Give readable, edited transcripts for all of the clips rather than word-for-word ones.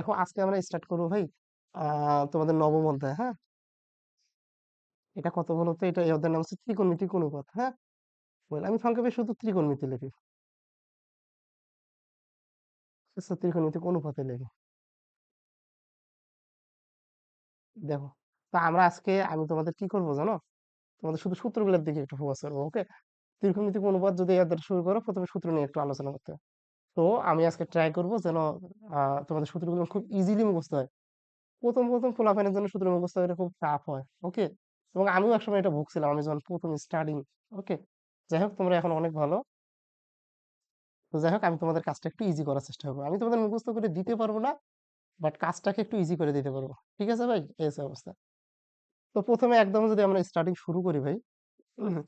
দেখো আজকে আমরা স্টার্ট করবো ভাই তোমাদের নবম অধ্যায়। হ্যাঁ, এটা কত বলতো? এটা এই অধ্যায়ের নাম হচ্ছে ত্রিকোণমিতিক অনুপাত। হ্যাঁ, আমি সংক্ষেপে শুধু ত্রিকোণমিতি লিখি। আচ্ছা, ত্রিকোণমিতিক অনুপাতে লিখি। দেখো, তা আমরা আজকে আমি তোমাদের কি করবো জানো? তোমাদের শুধু সূত্রগুলোর দিকে একটু ফোকাস করবো। ওকে, ত্রিকোণমিতিক অনুপাত যদি এই অধ্যায় শুরু করো, প্রথমে সূত্র নিয়ে একটু আলোচনা করতে হবে। তো আমি আজকে ট্রাই করবো যেন তোমাদের সূত্রগুলো খুব ইজিলি মুখস্থ হয়। প্রথম প্রথম পোলাপানের জন্য সূত্র মুখস্থ এটা খুব টাফ হয়। ওকে, এবং আমিও একসময় এটা ভুগছিলাম, আমি যখন প্রথম স্টার্টিং। ওকে, যাই হোক তোমরা এখন অনেক ভালো। তো যাই হোক, আমি তোমাদের কাজটা একটু ইজি করার চেষ্টা করবো। আমি তোমাদের মুখস্থ করে দিতে পারবো না, বাট কাজটাকে একটু ইজি করে দিতে পারবো। ঠিক আছে ভাই, এই হচ্ছে অবস্থা। তো প্রথমে একদম যদি আমরা স্টার্টিং শুরু করি ভাই, উম,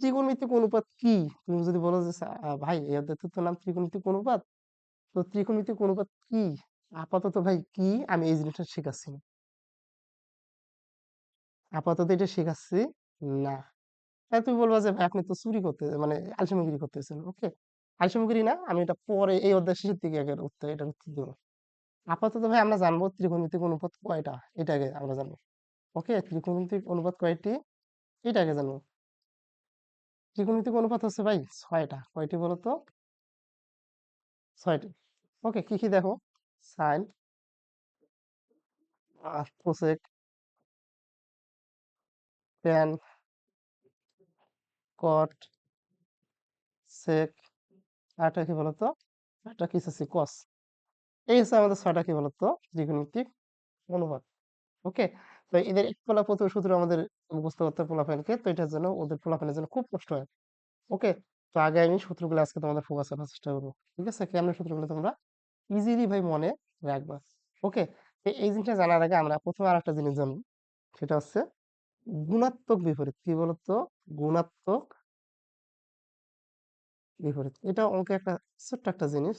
ত্রিকোণমিতিক অনুপাত কি? তুমি যদি বলো যে ভাই এই অধ্যায়টার তো নাম ত্রিকোণমিতিক অনুপাত, তো ত্রিকোণমিতিক অনুপাত কি? আপাতত ভাই কি, আমি এই জিনিসটা শেখাচ্ছি না। আপাতত এটা শেখাচ্ছি না। তাই তুমি বলবা যে ভাই আপনি তো চুরি করতে মানে আলসেমিগিরি করতেছেন। ওকে, আলসেমিগিরি না, আমি এটা পরে এই অধ্যায় শেষের দিকে আগে উত্তর এটা উত্তর দেবো। আপাতত ভাই আমরা জানবো ত্রিকোণমিতিক অনুপাত কয়টা, এটা আগে আমরা জানবো। ওকে, ত্রিকোণমিতিক অনুপাত কয়টি, এটা আগে জানবো। ত্রিকোণমিতিক অনুপাত হচ্ছে ভাই ছয়টা। কয়টি বলতো? ছয়টি। ওকে, কি কি দেখো? সাইন, কোসেক, ট্যান, কট, সেক, আরটা কি বলতো? আরটা কি হচ্ছে কস। এই হচ্ছে আমাদের ছয়টা কি বলতো ত্রিকোণমিতিক অনুপাত। ওকে, তো এদের এক পোলা প্রথম সূত্র আমাদের মুখস্থ করতে হবে পোলাপানকে, তো এটার জন্য ওদের পোলাপানের জন্য খুব কষ্ট হয়। ওকে, তো আগে আমি সূত্রগুলো আজকে তোমাদের ফোকাস করার চেষ্টা করবো। ঠিক আছে, কেমন সূত্রগুলো তোমরা ইজিলি ভাই মনে রাখবা। ওকে, এই জিনিসটা জানার আগে আমরা প্রথমে আর একটা জিনিস জানবো, সেটা হচ্ছে গুণাত্মক বিপরীত। কি বলতো? গুণাত্মক বিপরীত, এটা অঙ্কে একটা ছোট্ট একটা জিনিস।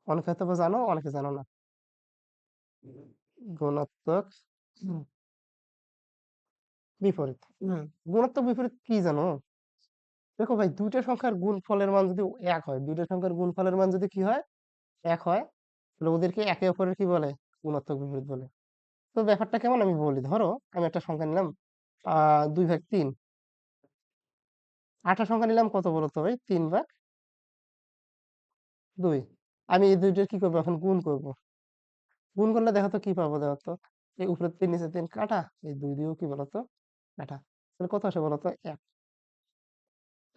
অনেকে হয়তো বা জানো, অনেকে জানো না। গুণাত্মক বিপরীত। গুণাত্মক বিপরীত কি জানো? দেখো ভাই, দুইটা সংখ্যার গুণফলের মান যদি এক হয়, দুইটা সংখ্যার গুণফলের মান যদি কি হয়, এক হয়, তাহলে ওদেরকে একে অপরের কি বলে? গুণাত্মক বিপরীত বলে। তো ব্যাপারটা কেমন আমি বলি। ধরো আমি একটা সংখ্যা নিলাম 2/3। আরেকটা সংখ্যা নিলাম কত বলতো ভাই? 3/2। আমি এই দুইটার কি করবো এখন? গুণ করব। গুণ করলে দেখো তো কি পাবো? দেখো তো, এই উপরে 3 নিচে 3 কাটা, এই দুই দিয়েও কি বলতো কাটা, তাহলে কত আসে বলতো? 1।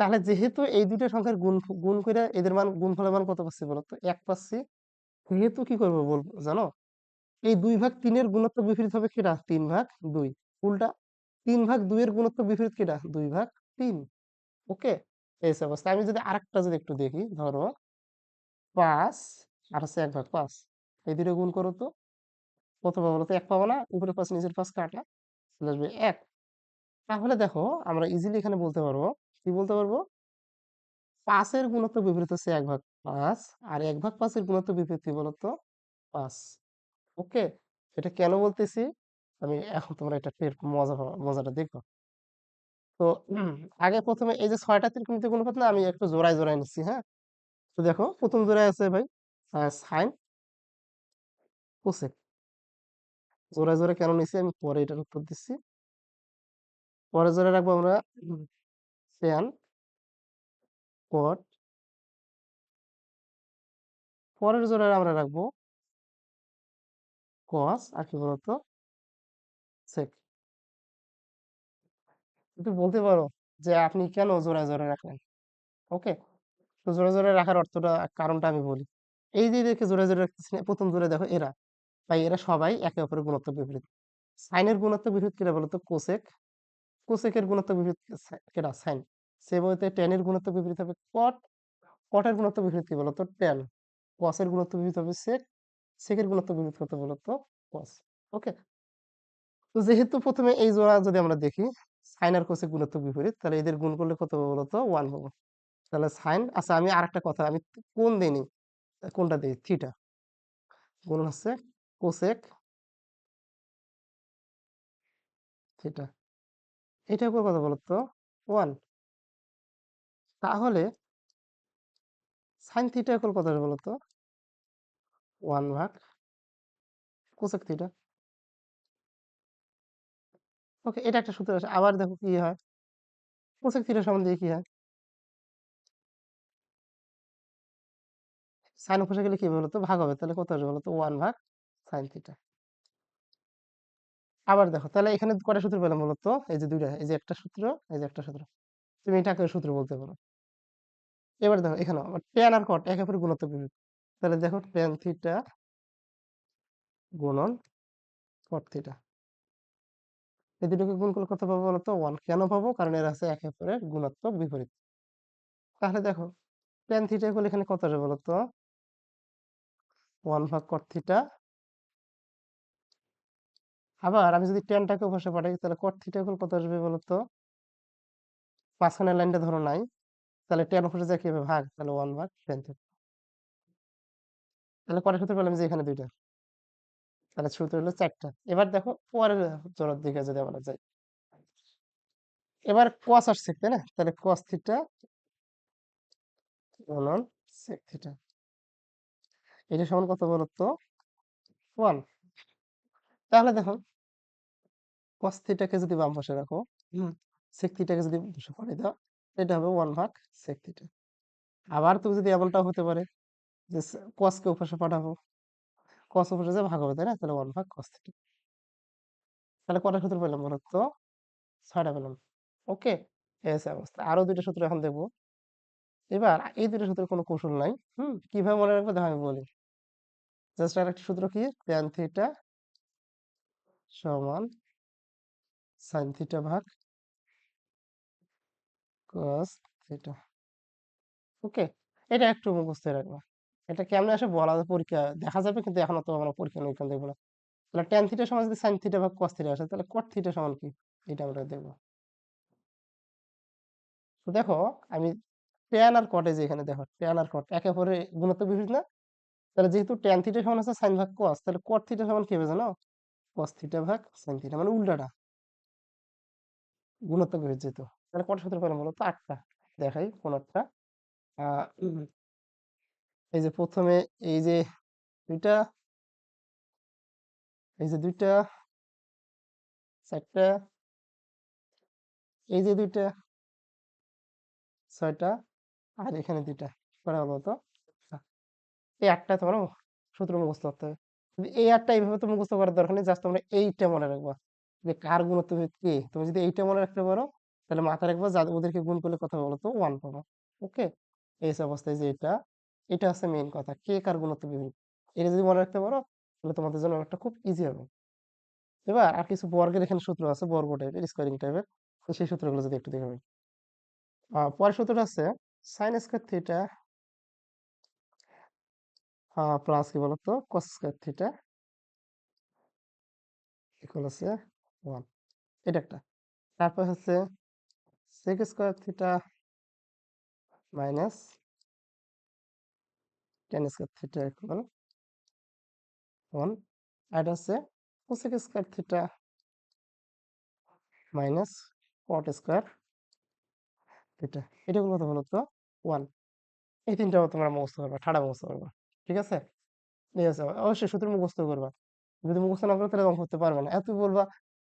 তাহলে যেহেতু এই দুইটা সংখ্যার গুণ গুণ করে এদের মান, গুণফলের মান কত পাচ্ছি বলতো? 1 পাচ্ছি। সেহেতু কি করবো বলবো জানো? এই 2/3 গুণোত্তর বিপরীত হবে কিনা? 3/2। উল্টা 3/2 এর গুণোত্তর বিপরীত কিনা? 2/3। ওকে, এই অবস্থা। আমি যদি আরেকটা যদি একটু দেখি, ধরো 5 আর হচ্ছে 1/5, এই দুটো গুণ করো তো, কত পাবো বলতো? 1 পাবো না? উপরে 5 নিচের 5 কাটা, চলে আসবে 1। তাহলে দেখো আমরা ইজিলি এখানে বলতে পারবো, কি বলতে পারবো? 5 এর গুণোত্তর বিপরীত হচ্ছে 1/5, আর 1/5 এর গুণোত্তর বিপরীত কি বলতো? 5। ওকে, এটা কেন বলতেছি আমি এখন, তোমরা এটা টের মজাটা দেখো। তো আগে প্রথমে এই যে 6টা ত্রিকোণমিতিক অনুপাত না, আমি একটু জোড়ায় জোড়ায় নিচ্ছি। হ্যাঁ, তো দেখো প্রথম জোড়ায় আছে ভাই সাইন, কোসেক। জোড়ায় জোড়ায় কেন নিচ্ছি আমি পরে এটার উত্তর দিচ্ছি। পরে জোড়ায় রাখবো আমরা ট্যান, কট। পরের জোড়ায় আমরা রাখবো কস, আর কি বলতো? সেক। একটু বলতে পারো যে আপনি কেন জোড়ায় জোড়ায় রাখলেন? ওকে, তো জোড়া জোড়া রাখার অর্থটা, কারণটা আমি বলি। এই যে দেখে জোড়া জোড়া রাখতেছি না, প্রথম জোড়া দেখো এরা, তাই এরা সবাই একে অপরের গুণোত্তর বিপরীত। সাইনের গুণোত্তর বিপরীত কিনা বলতো? কোসেক। কোসেকের গুণোত্তর বিপরীত কেটা? সাইন। সে বলতে ট্যানের গুণোত্তর বিপরীত হবে কট। কটের গুণোত্তর বিপরীত কি বলতো? ট্যান। কসের গুণোত্তর বিপরীত হবে সেক। সেকের গুণোত্তর বিপরীত কত বলতো? কস। ওকে, তো যেহেতু প্রথমে এই জোড়া যদি আমরা দেখি, সাইন আর কোসেক গুণোত্তর বিপরীত, তাহলে এদের গুণ করলে কত হবে বলতো? 1 পাবো। তাহলে সাইন, আচ্ছা আমি আরেকটা কথা, আমি কোন দিইনি, কোনটা দিই? থিটা। গুণ হচ্ছে কোসেক থিটা। এটা উপর কত বলতো? 1। তাহলে সাইন থিটা এখন কত বলতো? 1/2। Cosec theta. ওকে, এটা একটা সূত্র আছে। আবার দেখো কি হয়, কোসেক থিটা সমান দিয়ে কি হয়, সাইন অপোজিটে গেলে কি হবে বলতো, ভাগ হবে। তাহলে কত আসবে বলতো, 1 ভাগ সাইন থিটা। আবার দেখো, তাহলে এখানে কয়টা সূত্র পেলাম বলতো, এই যে দুইটা, এই যে একটা সূত্র, এই যে একটা সূত্র। তুমি এটাকে সূত্র বলতে পারো। এবার দেখো এখানে ট্যান আর কট একে অপরের গুণোত্তর বিপরীত। তাহলে দেখো ট্যান থিটা গুণন কট থিটা, এই দুটোকে গুণ করলে কত পাবো বলতো, 1। কেন পাবো, কারণ এরা আছে একে অপরের গুণোত্তর বিপরীত। তাহলে দেখো ট্যান থিটা করলে এখানে কত আসবে বলতো, 1 ভাগ কট থিটা। আবার আমি যদি ট্যানটাকে পাশে পাঠাই, তাহলে কট থিটা করলে কত আসবে বলতো, মাঝখানের লাইনটা ধরো নাই, তাহলে ট্যান উপরে যায় কি হবে, ভাগ, তাহলে 1 ভাগ ট্যান থিটা। তাহলে কটার সূত্র পেলাম, যে এখানে দুইটা, তাহলে সূত্র হলো 4টা। এবার দেখো পরের জোড়ার দিকে যদি আমরা যাই, এবার cos আসছে তাই না, তাহলে cos থিটা গুণন sec থিটা, এটা সমান কত বলতো, 1। তাহলে দেখো cos থিটাকে যদি বাম পাশে রাখো, sec থিটাকে যদি পাশে পাঠিয়ে দাও, এটা হবে 1 ভাগ sec থিটা। আবার তুমি যদি এমনটাও হতে পারে যে cos কে ওপাশে পাঠাবো, cos ওপাশে যে ভাগ হবে তাই না, তাহলে 1 ভাগ cos থিটা। তাহলে কটা সূত্র পেলাম বলতো, 6টা পেলাম। ওকে, এই হচ্ছে অবস্থা। আরো দুইটা সূত্র এখন দেখবো। এবার এই দুটো সূত্রের কোনো কৌশল নাই, কিভাবে মনে রাখবো দেখো আমি বলি। জাস্ট আর একটা সূত্র কি, tan থিটা সমান sin থিটা ভাগ cos থিটা। ওকে, এটা একটু মুখস্থ রাখবা। এটা কেমনে আসে বলা যাবে, পরীক্ষা দেখা যাবে, কিন্তু এখন তো আমরা পরীক্ষা নিরীক্ষা দেখবো না। তাহলে tan থিটা সমান যদি sin থিটা ভাগ cos থিটা আসে, তাহলে cot থিটা সমান কি, এটা আমরা দেখবো। তো দেখো আমি tan আর cot, এই যে এখানে দেখো tan আর cot একে অপরের গুণোত্তর বিপরীত না, তাহলে যেহেতু tan থিটা সমান আছে sin ভাগ cos, তাহলে cot থিটা সমান কি হবে জানো, cos থিটা ভাগ sin থিটা, মানে উল্টাটা, গুণোত্তর বিপরীত যেহেতু। তাহলে কটা সূত্র পেলাম বলো তো, 8টা। দেখাই কোন একটা, এই যে প্রথমে এই যে দুইটা, এই যে দুইটা, 4টা, এই যে দুইটা, 6টা, আর এখানে দুইটা, কটা হলো তো, এই 8টা তোমার সূত্র মুখস্থ করতে হবে। কিন্তু এই 8টা এইভাবে তো মুখস্থ করার দরকার নেই, জাস্ট তোমরা এইটা মনে রাখবা যে কার গুণোত্তর বিপরীত কে। তুমি যদি এইটা মনে রাখতে পারো, তাহলে মাথায় রাখবা যাদের ওদেরকে গুণ করলে কথা বলো তো 1 পাবো। ওকে, এই হচ্ছে অবস্থায় যে এটা, এটা হচ্ছে মেইন কথা, কে কার গুণোত্তর বিপরীত। এটা যদি মনে রাখতে পারো, তাহলে তোমাদের জন্য একটা খুব ইজি হবে। এবার আর কিছু বর্গের এখানে সূত্র আছে, বর্গ টাইপের, স্কোয়ারিং টাইপের, তো সেই সূত্রগুলো যদি একটু দেখে নিই। পরের সূত্রটা আছে সাইন স্কোয়ার থিটা প্লাস কি বলতো কস স্কোয়ার থিটা ইকুয়াল আছে 1, এটা একটা। তারপর হচ্ছে sec square theta minus tan square theta equal 1, আর এটা হচ্ছে cosec square theta minus cot square theta, এটা কত বলতো 1। এই তিনটাও তোমরা মুখস্থ করবা, ঠাড়া মুখস্থ করবা, ঠিক আছে। ঠিক আছে, অবশ্যই সূত্র মুখস্থ করবা। যদি মুখস্থ না করো তাহলে অঙ্ক করতে পারবে না। এত বলবা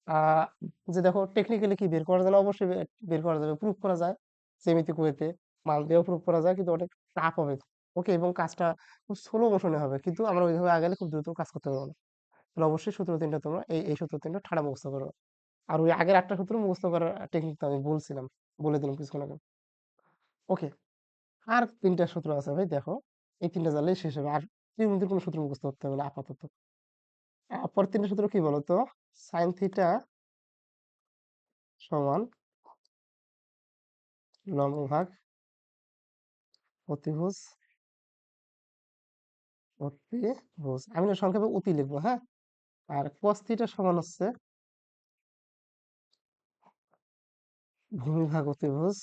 আহ যে দেখো টেকনিক্যালি কি বের করা যায় না, অবশ্যই বের করা যাবে, প্রুফ করা যায়, জ্যামিতিক ওয়েতে মান দিয়েও প্রুফ করা যায়, কিন্তু অনেক টাফ হবে। ওকে, এবং কাজটা খুব স্লো মোশনে হবে, কিন্তু আমরা ওইভাবে আগালে খুব দ্রুত কাজ করতে পারবো না। তাহলে অবশ্যই সূত্র তিনটা তোমরা এই সূত্র তিনটা ঠাড়া মুখস্থ করো। আর ওই আগের 8টা সূত্র মুখস্থ করার টেকনিক তো আমি বলছিলাম, বলে দিলাম কিছুক্ষণ আগে। ওকে, আর 3টা সূত্র আছে ভাই, দেখো এই 3টা জানলেই শেষ হবে, আর ত্রিকোণমিতির কোনো সূত্র মুখস্থ করতে হবে না আপাতত। পরের 3টা সূত্র কি বলতো, সাইন থিটা সমান লম্ব ভাগ অতিভুজ, অতিভুজ আমি না সংক্ষেপে অতি লিখবো, হ্যাঁ। আর cos থিটা সমান হচ্ছে ভূমি ভাগ অতিভুজ,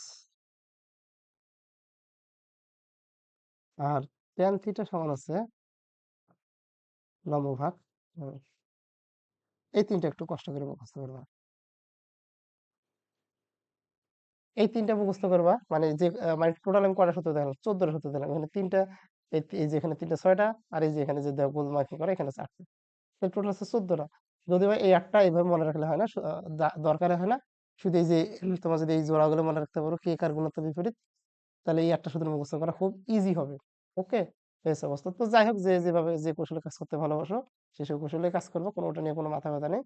আর tan থিটা সমান হচ্ছে লম্ব ভাগ ভূমি। এই তিনটা একটু কষ্ট করে মুখস্থ করবা। এই তিনটা মুখস্থ করবা, মানে যে মানে টোটাল আমি কয়টা সূত্র দিলাম, 14টা সূত্র দিলাম, এখানে তিনটা, এই যে এখানে তিনটা 6টা, আর এই যে এখানে যে গোল মার্কিং করা এখানে 4টা। টোটাল আছে 14টা। যদিও এই 8টা এইভাবে মনে রাখলে হয় না, দরকারে হয় না। শুধু এই যে তোমার যদি এই জোড়াগুলো মনে রাখতে পারো, কে কার গুণাত্মক বিপরীত, তাহলে এই 8টা শুধু মুখস্থ করা খুব ইজি হবে। ওকে, এই অবস্থা। তো যাই হোক, যে যেভাবে যে কৌশলে কাজ করতে ভালোবাসো সেসব কৌশলে কাজ করবো, কোনো ওটা নিয়ে কোনো মাথা ব্যথা নেই।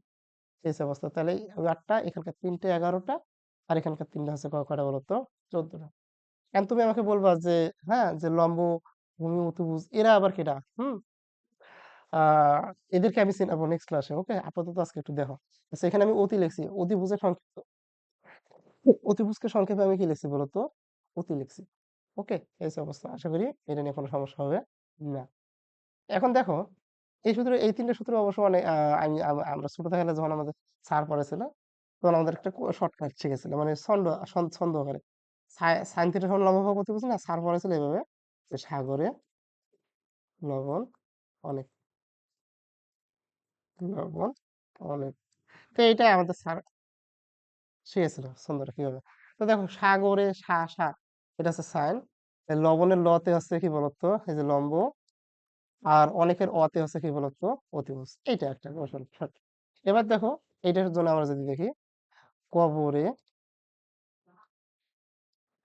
এই অবস্থা। তাহলে ওই 8টা, এখানকার 3টে 11টা, আর এখানকার 3টা হচ্ছে কয়টা বলো তো? 14টা। এখন তুমি আমাকে বলবা যে হ্যাঁ, যে লম্ব, ভূমি, অতিভুজ এরা আবার কেডা? আহ এদেরকে আমি চিনাবো নেক্সট ক্লাসে। ওকে, আপাতত আজকে একটু দেখো। আচ্ছা, এখানে আমি অতি লিখছি, অতিভুজের সংক্ষিপ্ত, অতিভুজকে সংক্ষেপে আমি কি লিখছি বলতো? অতি লিখছি। ওকে, এই অবস্থা। আশা করি এটা নিয়ে কোনো সমস্যা হবে না। এখন দেখো, এই সূত্র, এই 3টে সূত্র অবশ্য অনেক আমরা ছোট থাকলে যখন আমাদের স্যার পড়েছিল, তখন আমাদের একটা শর্টকাট শিখেছিল, মানে ছন্দ করে সাইন থিটা সমান লম্ব ভাগ অতিভুজ না, স্যার পড়েছিল এভাবে যে সাগরে লবণ অনেক, লবণ অনেক। তো এইটাই আমাদের স্যার শিখেছিল ছন্দটা কিভাবে। তো দেখো, সাগরে এটা হচ্ছে সাইন, লবণের লতে হচ্ছে কি বলতো, এই যে লম্ব, আর অনেকের অতে হচ্ছে কি বলতো, অতিভুজ। এইটা একটা কৌশল short। এবার দেখো, এইটার জন্য আমরা যদি দেখি, কবরে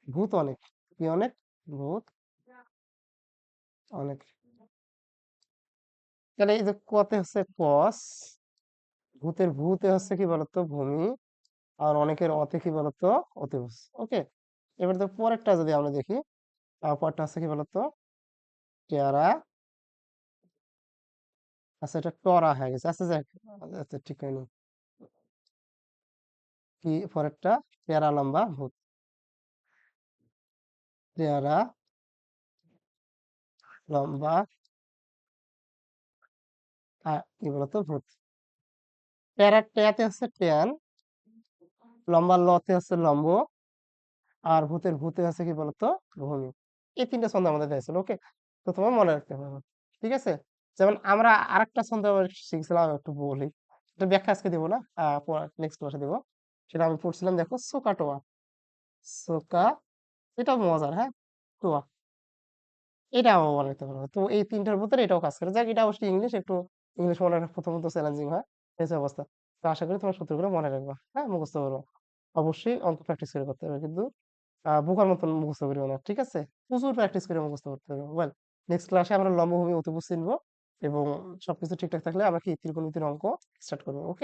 ভূত অনেক, কি অনেক? ভূত অনেক। তাহলে এই যে কতে হচ্ছে কস, ভূতের ভূতে হচ্ছে কি বলতো, ভূমি, আর অনেকের অতে কি বলতো, অতিভুজ। ওকে, এবার তো পরেরটা যদি আমরা দেখি, পরেরটা হচ্ছে কি বলতো, টেরা। আচ্ছা, এটা টরা হয়ে গেছে। আচ্ছা যাক, আচ্ছা ঠিক হয়নি। কি পরেরটা? পেয়ারা লম্বা ভূত, পেয়ারা লম্বা কি বলতো, ভূত। পেয়ারার টেয়াতে হচ্ছে টেয়ান, লম্বা লতে হচ্ছে লম্ব, আর ভূতের ভূতে আছে কি বলতো, ভূমি। এই 3টে ছন্দ আমাদের দিয়েছিল। ওকে, তো তোমার মনে রাখতে হবে। ঠিক আছে, যেমন আমরা আরেকটা ছন্দ আবার শিখছিলাম, আমি একটু বলি। এটা ব্যাখ্যা আজকে দেবো না, নেক্সট ক্লাসে দেবো। সেটা আমি পড়ছিলাম, দেখো, সোকা টোয়া। সোকা, এটা মজার, হ্যাঁ। টোয়া, এটাও মনে রাখতে পারবো। তো এই 3টার ভিতরে এটাও কাজ করে। যাক, এটা অবশ্যই ইংলিশ, একটু ইংলিশ মনে রাখা প্রথমত চ্যালেঞ্জিং হয়, এই হচ্ছে অবস্থা। তো আশা করি তোমার সূত্রগুলো মনে রাখবা, হ্যাঁ, মুখস্থ করবো। অবশ্যই অঙ্ক প্র্যাকটিস করে করতে হবে, কিন্তু বোকার মতন মুখস্থ করিও না, ঠিক আছে? প্রচুর প্র্যাকটিস করে মুখস্থ করতে হবে। ওয়েল, নেক্সট ক্লাসে আমরা লম্বভূমি অতিভুজ চিনবো, এবং সবকিছু ঠিকঠাক থাকলে আমরা কি ত্রিকোণমিতির অঙ্ক স্টার্ট করবো। ওকে।